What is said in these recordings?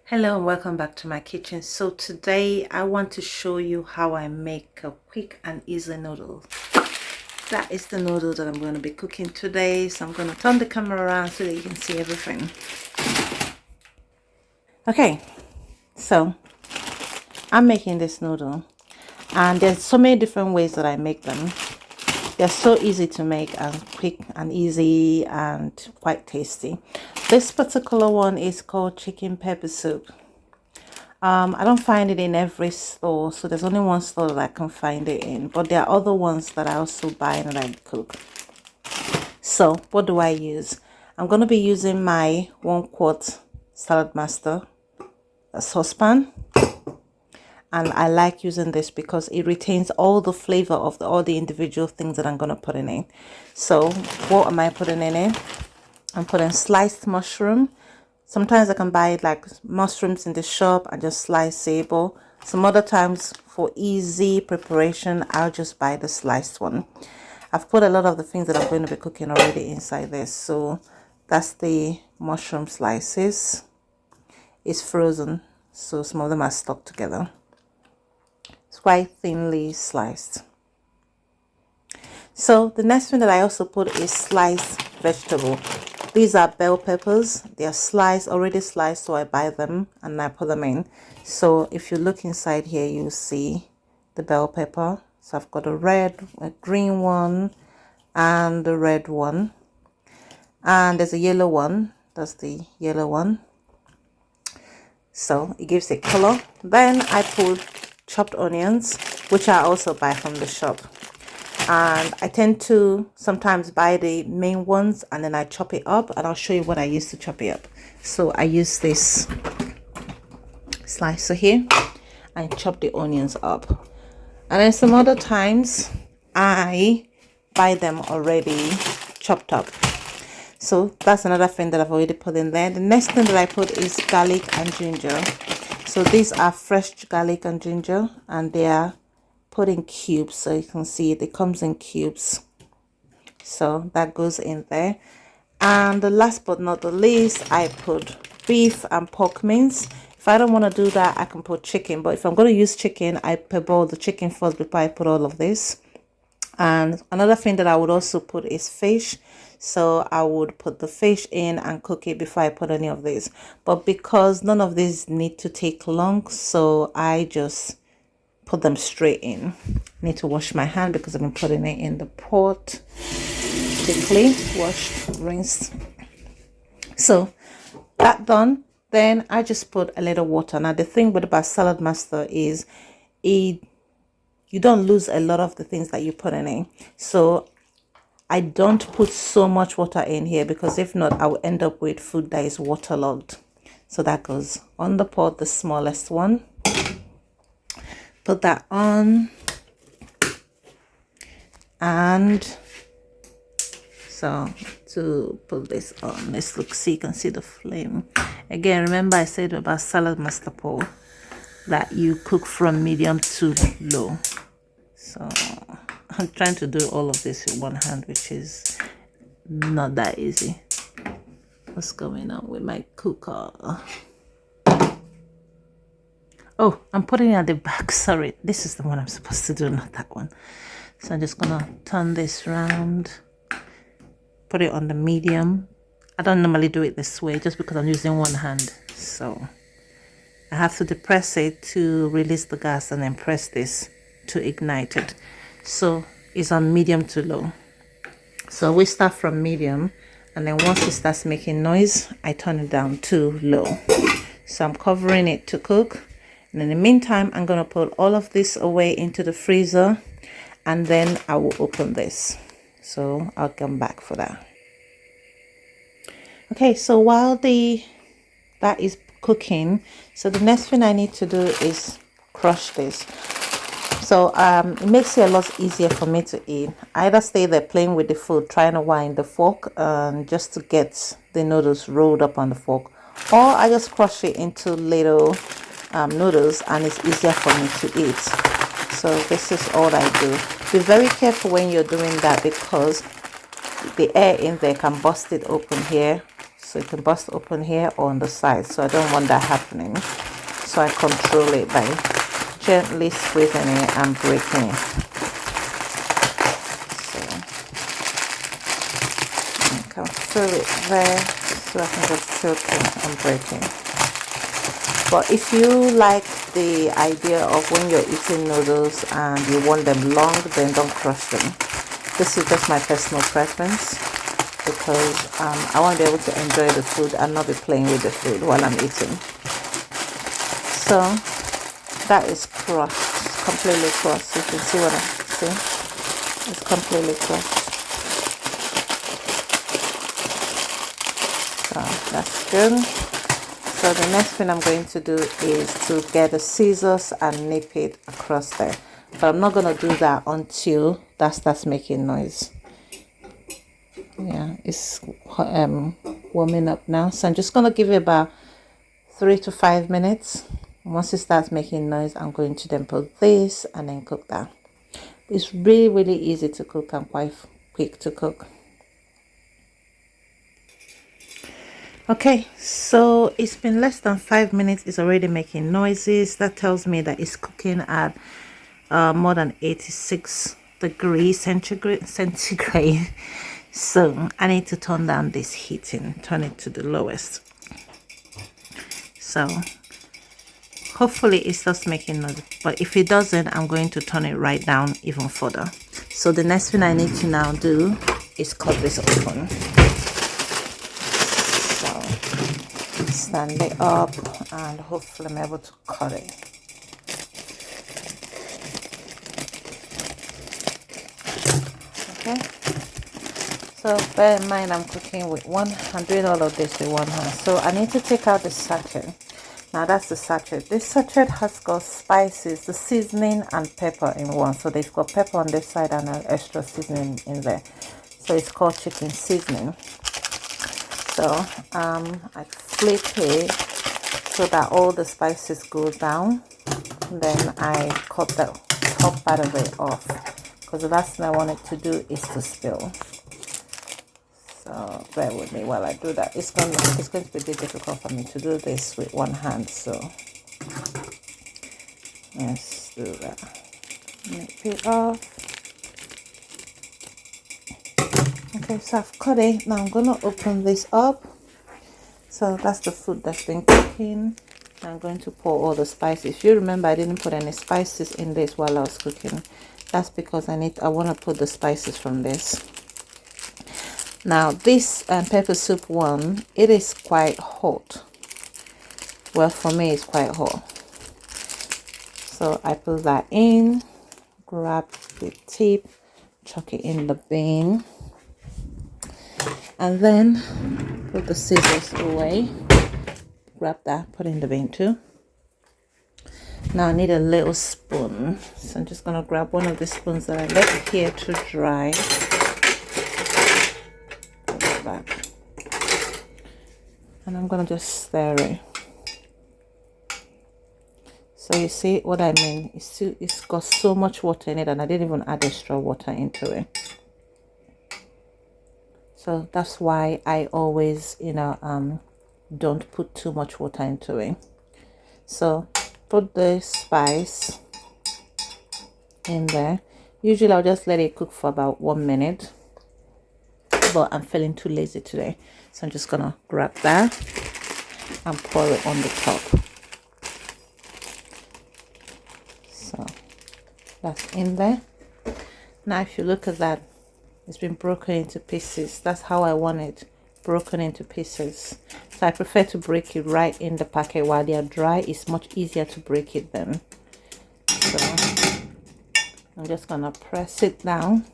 Hello and welcome back to my kitchen. So today I want to show you how I make a quick and easy noodle. That is the noodle that I'm going to be cooking today. So I'm going to turn the camera around so that you can see everything. Okay, so I'm making this noodle and there's so many different ways that I make them. They're so easy to make and quick and easy and quite tasty. This particular one is called chicken pepper soup. I don't find it in every store, so there's only one store that I can find it in, but there are other ones that I also buy and I cook. So what do I use? I'm going to be using my 1-quart salad master saucepan, and I like using this because it retains all the flavor of all the individual things that I'm going to put in it. So what am I putting in it? I'm putting sliced mushroom. Sometimes I can buy like mushrooms in the shop and just slice it. But some other times for easy preparation, I'll just buy the sliced one. I've put a lot of the things that I'm going to be cooking already inside this. So that's the mushroom slices. It's frozen, so some of them are stuck together. It's quite thinly sliced. So the next thing that I also put is sliced vegetable. These are bell peppers. They are sliced, already sliced, so I buy them and I put them in. So if you look inside here, you'll see the bell pepper. So I've got a red, a green one, and a red one. And there's a yellow one. That's the yellow one. So it gives a color. Then I put chopped onions, which I also buy from the shop. And I tend to sometimes buy the main ones and then I chop it up, and I'll show you what I use to chop it up. So I use this slicer here and chop the onions up, and then some other times I buy them already chopped up. So that's another thing that I've already put in there. The next thing that I put is garlic and ginger. So these are fresh garlic and ginger, and they are put in cubes, so you can see it comes in cubes. So that goes in there. And the last but not the least, I put beef and pork mince. If I don't want to do that, I can put chicken, but if I'm going to use chicken, I parboil the chicken first before I put all of this. And another thing that I would also put is fish. So I would put the fish in and cook it before I put any of this. But because none of these need to take long, so I just put them straight in. I need to wash my hand because I've been putting it in the pot quickly. Washed, rinsed. So that done, then I just put a little water. Now the thing with about salad master is you don't lose a lot of the things that you put in it. So I don't put so much water in here because if not, I will end up with food that is waterlogged. So that goes on the pot, the smallest one. Put that on, and so to put this on, let's look, see, you can see the flame again. Remember I said about salad master pot that you cook from medium to low. So I'm trying to do all of this with one hand, which is not that easy. What's going on with my cooker? Oh, I'm putting it at the back. Sorry, this is the one I'm supposed to do, not that one. So I'm just gonna turn this round, put it on the medium. I don't normally do it this way just because I'm using one hand. So I have to depress it to release the gas and then press this to ignite it. So it's on medium to low. So we start from medium, and then once it starts making noise, I turn it down to low. So I'm covering it to cook. And in the meantime, I'm going to put all of this away into the freezer, and then I will open this. So I'll come back for that. Okay, so while that is cooking, so the next thing I need to do is crush this. So it makes it a lot easier for me to eat. I either stay there playing with the food, trying to wind the fork just to get the noodles rolled up on the fork, or I just crush it into little noodles, and it's easier for me to eat. So this is all I do. Be very careful when you're doing that because the air in there can bust it open here. so it can burst open here or on the side, so I don't want that happening. So I control it by gently squeezing it and breaking it. So I can feel it there, so I can just tilt it and break it. But if you like the idea of when you're eating noodles and you want them long, then don't crush them. This is just my personal preference, because I want to be able to enjoy the food and not be playing with the food while I'm eating. So that is crushed, completely crushed. You can see what I see. It's completely crushed. So that's good. So the next thing I'm going to do is to get the scissors and nip it across there. But I'm not going to do that until that starts making noise. Yeah, it's warming up now. So I'm just going to give it about 3 to 5 minutes. Once it starts making noise, I'm going to then put this and then cook that. It's really, really easy to cook and quite quick to cook. Okay, so it's been less than 5 minutes. It's already making noises. That tells me that it's cooking at more than 86 degrees centigrade. So I need to turn down this heating, turn it to the lowest. So hopefully it starts making noise, but if it doesn't, I'm going to turn it right down even further. So the next thing I need to now do is cut this open. Stand it up and hopefully I'm able to cut it. Okay, so bear in mind I'm cooking with I'm doing all of this with one hand. So I need to take out the sachet. Now that's the sachet. This sachet has got spices, the seasoning and pepper in one. So they've got pepper on this side and an extra seasoning in there. So it's called chicken seasoning. So I flip it so that all the spices go down. Then I cut the top part of it off, because the last thing I want it to do is to spill. So bear with me while I do that. It's going to be difficult for me to do this with one hand. So let's do that. Nip it off. Okay, so I've cut it. Now I'm going to open this up. So that's the food that's been cooking. I'm going to pour all the spices. If you remember, I didn't put any spices in this while I was cooking. That's because I want to put the spices from this. Now this pepper soup one, it is quite hot. Well, for me it's quite hot. So I put that in, grab the tip, chuck it in the bin, and then put the scissors away. Grab that, put it in the bin too. Now I need a little spoon, so I'm just gonna grab one of the spoons that I left here to dry. Put it back, and I'm gonna just stir it. So you see what I mean? It's got so much water in it, and I didn't even add extra water into it. So that's why I always, don't put too much water into it. So put the spice in there. Usually I'll just let it cook for about 1 minute, but I'm feeling too lazy today, so I'm just gonna grab that and pour it on the top. So that's in there. Now if you look at that, it's been broken into pieces. That's how I want it, broken into pieces. So I prefer to break it right in the packet while they are dry. It's much easier to break it then. So I'm just gonna press it down.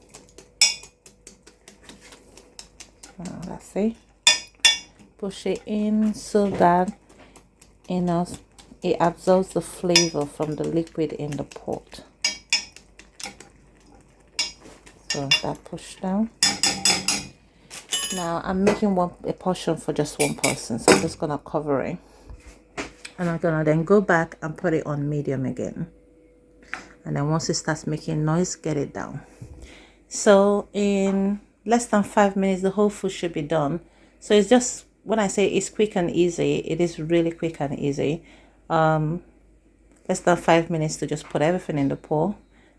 Let's see, push it in so that it absorbs the flavor from the liquid in the pot. So that push down. Now I'm making a portion for just one person, so I'm just gonna cover it, and I'm gonna then go back and put it on medium again, and then once it starts making noise, get it down. So in less than 5 minutes the whole food should be done. So it's just when I say it's quick and easy, it is really quick and easy. Less than 5 minutes to just put everything in the pot,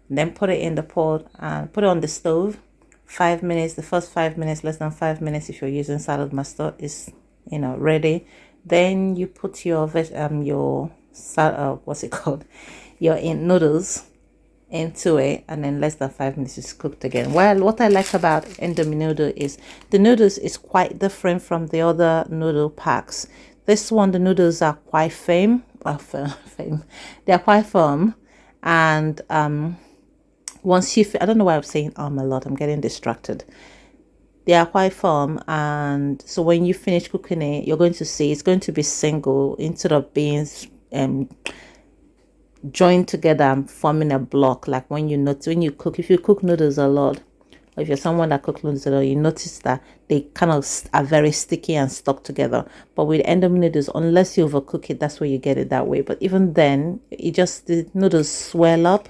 and then put it in the pot and put it on the stove. 5 minutes, the first 5 minutes, less than 5 minutes if you're using salad mustard, is ready. Then you put your what's it called, your noodles into it, and then less than 5 minutes is cooked again. Well, what I like about Indomie noodle is the noodles is quite different from the other noodle packs. This one, the noodles are quite firm. They are quite firm, and once you, I don't know why I'm saying a lot. I'm getting distracted. They are quite firm, and so when you finish cooking it, you're going to see it's going to be single instead of being joined together and forming a block. Like when you cook, if you cook noodles a lot, or if you're someone that cooks noodles a lot, you notice that they kind of are very sticky and stuck together. But with Indomie noodles, unless you overcook it, that's where you get it that way. But even then, the noodles swell up.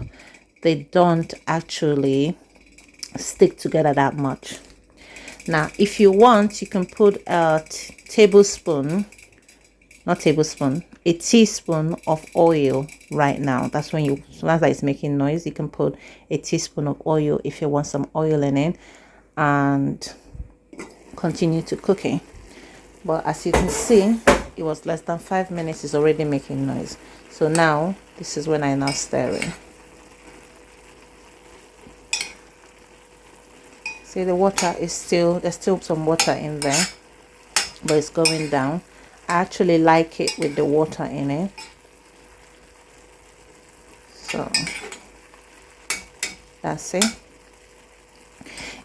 They don't actually stick together that much. Now, if you want, you can put a a teaspoon of oil right now. That's when as soon as it's making noise, you can put a teaspoon of oil if you want some oil in it, and continue to cooking. But as you can see, it was less than 5 minutes. It's already making noise. So now this is when I now stir it. See, the water is there's still some water in there, but it's going down. I actually like it with the water in it. So that's it.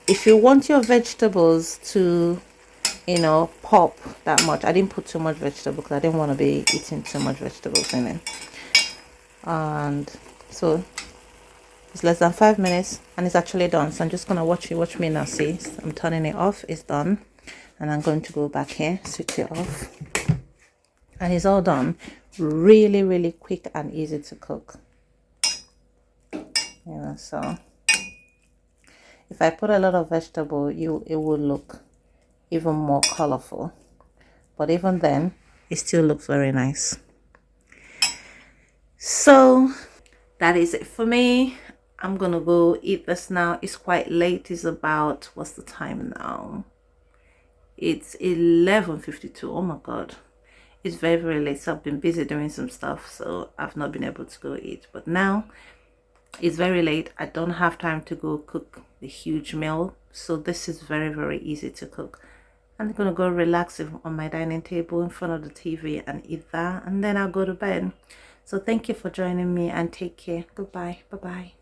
If you want your vegetables to pop that much, I didn't put too much vegetable because I didn't want to be eating too much vegetables in it. And so it's less than 5 minutes and it's actually done. So I'm just gonna watch me now. See, I'm turning it off. It's done, and I'm going to go back here, switch it off, and it's all done. Really, really quick and easy to cook. So if I put a lot of vegetable, it will look even more colorful, but even then it still looks very nice. So that is it for me. I'm gonna go eat this now. It's quite late. It's about, what's the time now? It's 11:52. Oh my god, it's very, very late. So I've been busy doing some stuff, so I've not been able to go eat. But now it's very late. I don't have time to go cook the huge meal, so this is very, very easy to cook. I'm gonna go relax on my dining table in front of the TV and eat that, and then I'll go to bed. So thank you for joining me, and take care. Goodbye. Bye bye.